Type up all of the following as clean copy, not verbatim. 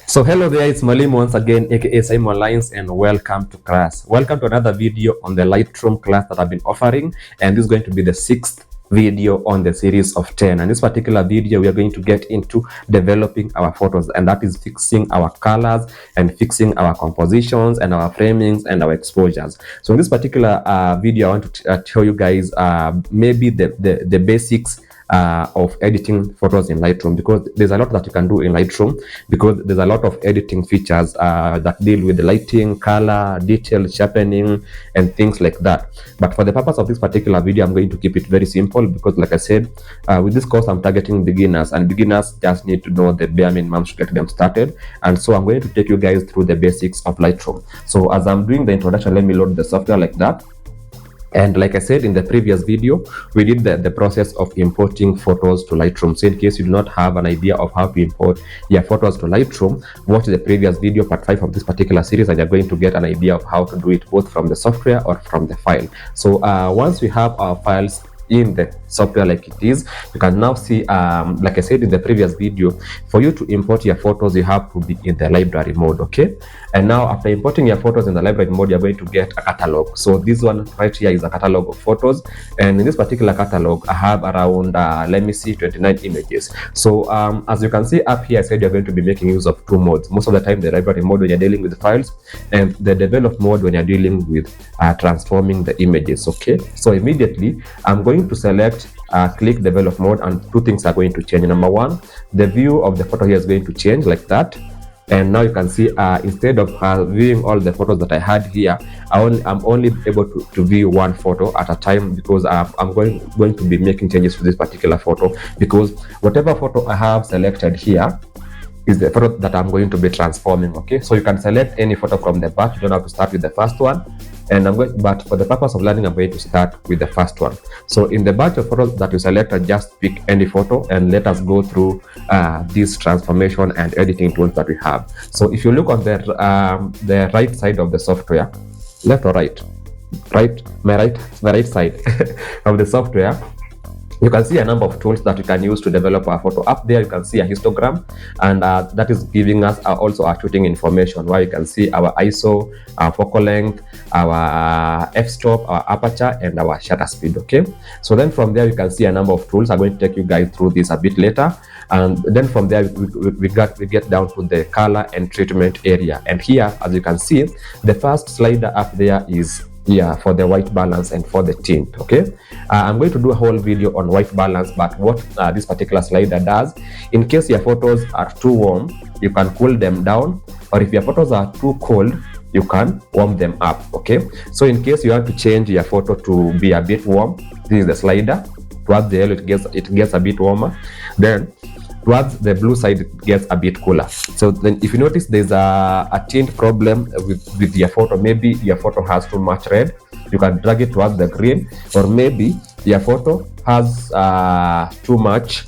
So hello there, it's Mwalimu once again, aka Simon Lines, and welcome to class. Welcome to another video on the Lightroom class that I've been offering, and this is going to be the 6th video on the series of 10. And this particular video, we are going to get into developing our photos, and that is fixing our colors and fixing our compositions and our framings and our exposures. So in this particular video, I want to tell you guys maybe the basics of editing photos in Lightroom, because there's a lot that you can do in Lightroom, because there's a lot of editing features that deal with the lighting, color, detail, sharpening, and things like that. But for the purpose of this particular video, I'm going to keep it very simple, because like I said, with this course, I'm targeting beginners, and beginners just need to know the bare minimum to get them started. And so I'm going to take you guys through the basics of Lightroom. So as I'm doing the introduction, let me load the software like that. And like I said in the previous video, we did the process of importing photos to Lightroom. So in case you do not have an idea of how to import your photos to Lightroom, watch the previous video, part 5 of this particular series, and you're going to get an idea of how to do it both from the software or from the file. So once we have our files in the software like it is, you can now see, like I said in the previous video, for you to import your photos, you have to be in the library mode. Okay, and now after importing your photos in the library mode, you're going to get a catalog. So this one right here is a catalog of photos, and in this particular catalog, I have around let me see, 29 images. So as you can see up here, I said you're going to be making use of two modes most of the time: the library mode when you're dealing with the files, and the develop mode when you're dealing with transforming the images. Okay, so immediately I'm going to select click develop mode, and two things are going to change. Number one, the view of the photo here is going to change like that. And now you can see instead of viewing all the photos that I had here, I'm only able to view one photo at a time, because I'm going to be making changes to this particular photo, because whatever photo I have selected here is the photo that I'm going to be transforming. Okay, so you can select any photo from the batch. You don't have to start with the first one. And but for the purpose of learning, I'm going to start with the first one. So in the batch of photos that you selected, just pick any photo and let us go through this transformation and editing tools that we have. So if you look on the right side of the software, left or right, the right side of the software, you can see a number of tools that you can use to develop our photo. Up there, you can see a histogram, and that is giving us also our shooting information, where you can see our ISO, our focal length, our f-stop, our aperture, and our shutter speed. Okay, so then from there, you can see a number of tools. I'm going to take you guys through this a bit later. And then from there, we get down to the color and treatment area. And here, as you can see, the first slider up there is for the white balance and for the tint. Okay, I'm going to do a whole video on white balance, but what this particular slider does, in case your photos are too warm, you can cool them down, or if your photos are too cold, you can warm them up. Okay, so in case you want to change your photo to be a bit warm, this is the slider. Towards the yellow, it gets a bit warmer. Then towards the blue side, it gets a bit cooler. So then if you notice there's a tint problem with your photo, maybe your photo has too much red, you can drag it towards the green, or maybe your photo has too much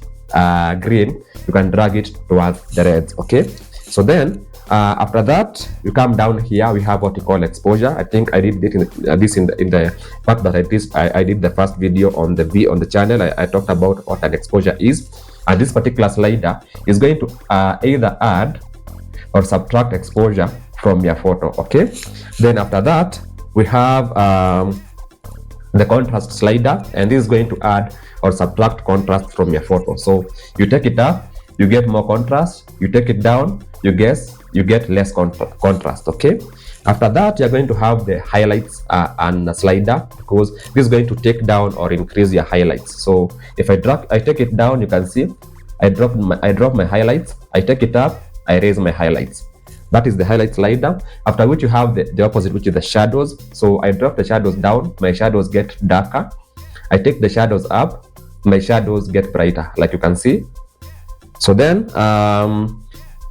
green, you can drag it towards the reds. Okay, so then after that, you come down here, we have what we call exposure. I think I did this in the part that I did the first video on the channel. I talked about what an exposure is. And this particular slider is going to either add or subtract exposure from your photo. Okay, then after that, we have the contrast slider, and this is going to add or subtract contrast from your photo. So you take it up, you get more contrast. You take it down, you get less contrast. Okay, after that, you're going to have the highlights and the slider, because this is going to take down or increase your highlights. So if I take it down, you can see I drop my highlights. I take it up, I raise my highlights. That is the highlight slider. After which you have the opposite, which is the shadows. So I drop the shadows down, my shadows get darker. I take the shadows up, my shadows get brighter, like you can see. So then I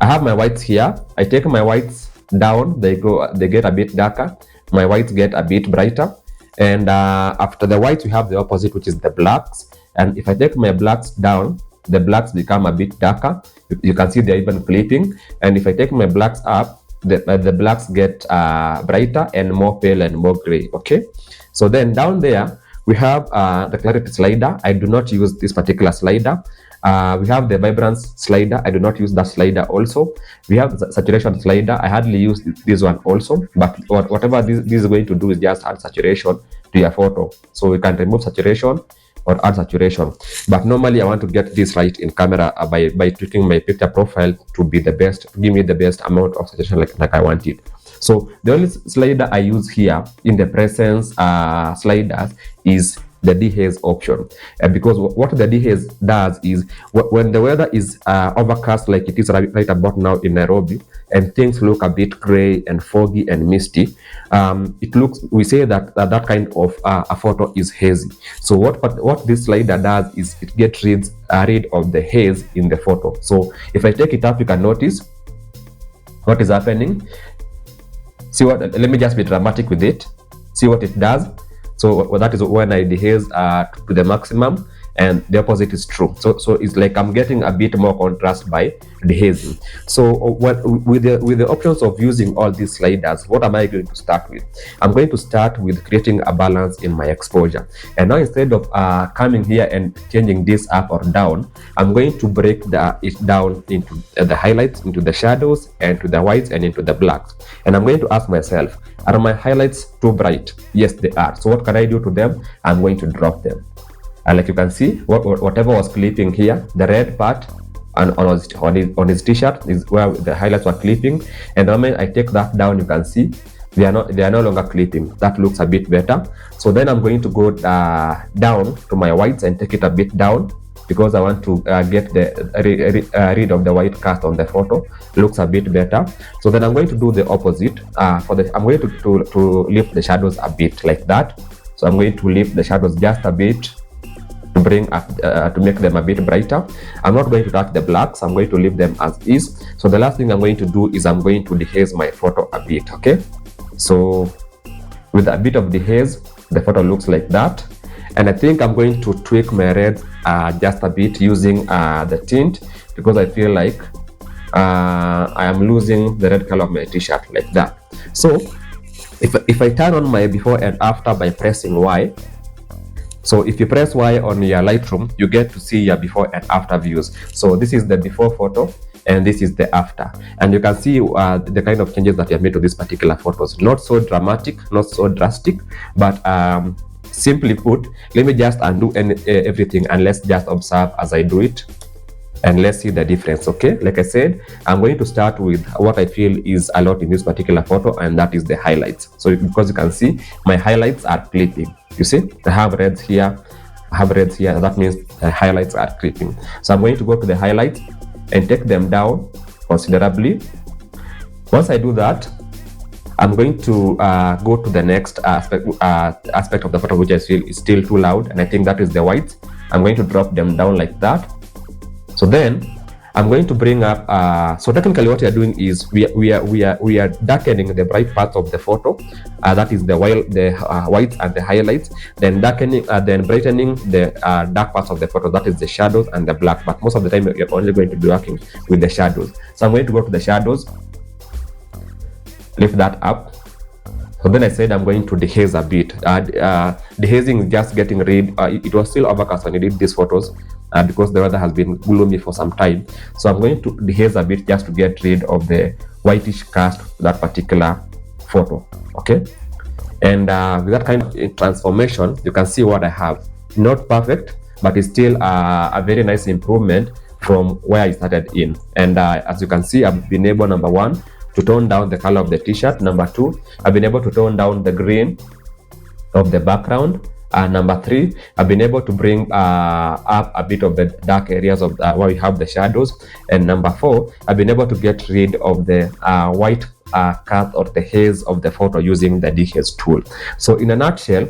have my whites here. I take my whites down, they get a bit darker. My whites get a bit brighter. And after the whites, we have the opposite, which is the blacks. And if I take my blacks down, the blacks become a bit darker. You can see they're even flipping. And if I take my blacks up, the blacks get brighter and more pale and more gray. Okay, so then down there we have the clarity slider. I do not use this particular slider. We have the vibrance slider. I do not use that slider also. We have the saturation slider. I hardly use this one also, but whatever this is going to do is just add saturation to your photo. So we can remove saturation or add saturation. But normally I want to get this right in camera by tweaking my picture profile to be the best, to give me the best amount of saturation like I want it. So the only slider I use here in the presence sliders is the dehaze option, because what the dehaze does is when the weather is overcast like it is right about now in Nairobi, and things look a bit gray and foggy and misty, we say that that kind of a photo is hazy. So what this slider does is it gets rid of the haze in the photo. So if I take it up, you can notice what is happening. See what? Let me just be dramatic with it. See what it does. So that is when I dehaze to the maximum, and the opposite is true. So it's like I'm getting a bit more contrast by dehazing. So with the options of using all these sliders, what am I going to start with? I'm going to start with creating a balance in my exposure. And now instead of coming here and changing this up or down, I'm going to break it down into the highlights, into the shadows, and to the whites, and into the blacks. And I'm going to ask myself, are my highlights too bright? Yes, they are. So what can I do to them? I'm going to drop them. And like you can see, whatever was clipping here, the red part on his t-shirt is where the highlights were clipping. And the moment I take that down, you can see they are no longer clipping. That looks a bit better. So then I'm going to go down to my whites and take it a bit down, because I want to get the rid of the white cast on the photo. Looks a bit better. So then I'm going to do the opposite. I'm going to lift the shadows a bit like that. So I'm going to lift the shadows just a bit to bring up to make them a bit brighter. I'm not going to touch the blacks. I'm going to leave them as is. So the last thing I'm going to do is I'm going to dehaze my photo a bit. Okay, so with a bit of dehaze, the photo looks like that. And I think I'm going to tweak my red just a bit using the tint, because I feel like I am losing the red color of my t-shirt like that. So if I turn on my before and after by pressing Y, so if you press Y on your Lightroom, you get to see your before and after views. So this is the before photo, and this is the after, and you can see the kind of changes that you have made to these particular photos. Not so dramatic, not so drastic, but simply put, let me just undo everything, and let's just observe as I do it, and let's see the difference. Okay, like I said, I'm going to start with what I feel is a lot in this particular photo, and that is the highlights. So because you can see my highlights are clipping, you see I have reds here, I have reds here, that means the highlights are clipping. So I'm going to go to the highlights and take them down considerably. Once I do that, I'm going to go to the next aspect of the photo, which I feel is still too loud, and I think that is the whites. I'm going to drop them down like that. So then I'm going to bring up. So technically, what we are doing is we are darkening the bright parts of the photo. That is the whites and the highlights. Then darkening, then brightening the dark parts of the photo. That is the shadows and the black. But most of the time, you're only going to be working with the shadows. So I'm going to go to the shadows. Lift that up. So then I said I'm going to dehaze a bit. Dehazing is just getting rid. It was still overcast when I did these photos because the weather has been gloomy for some time. So I'm going to dehaze a bit just to get rid of the whitish cast of that particular photo. Okay, and with that kind of transformation, you can see what I have. Not perfect, but it's still a very nice improvement from where I started in. And as you can see, I've been able, number one, to tone down the color of the t-shirt. Number two, I've been able to tone down the green of the background. Number three, I've been able to bring up a bit of the dark areas of where we have the shadows. And number four, I've been able to get rid of the white cut or the haze of the photo using the dehaze tool. So in a nutshell,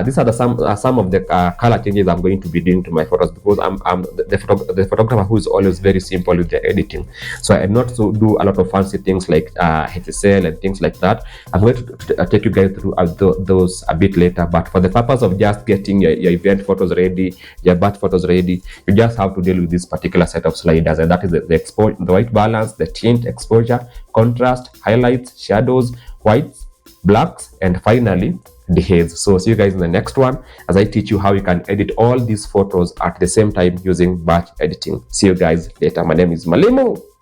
these are some of the color changes I'm going to be doing to my photos, because I'm the photographer who is always very simple with the editing. So I not to do a lot of fancy things like HSL and things like that. I'm going to take you guys through those a bit later, but for the purpose of just getting your event photos ready, your batch photos ready, you just have to deal with this particular set of sliders, and that is the white balance, the tint, exposure, contrast, highlights, shadows, whites, blacks, and finally deheads. So see you guys in the next one as I teach you how you can edit all these photos at the same time using batch editing. See you guys later. My name is Mwalimu.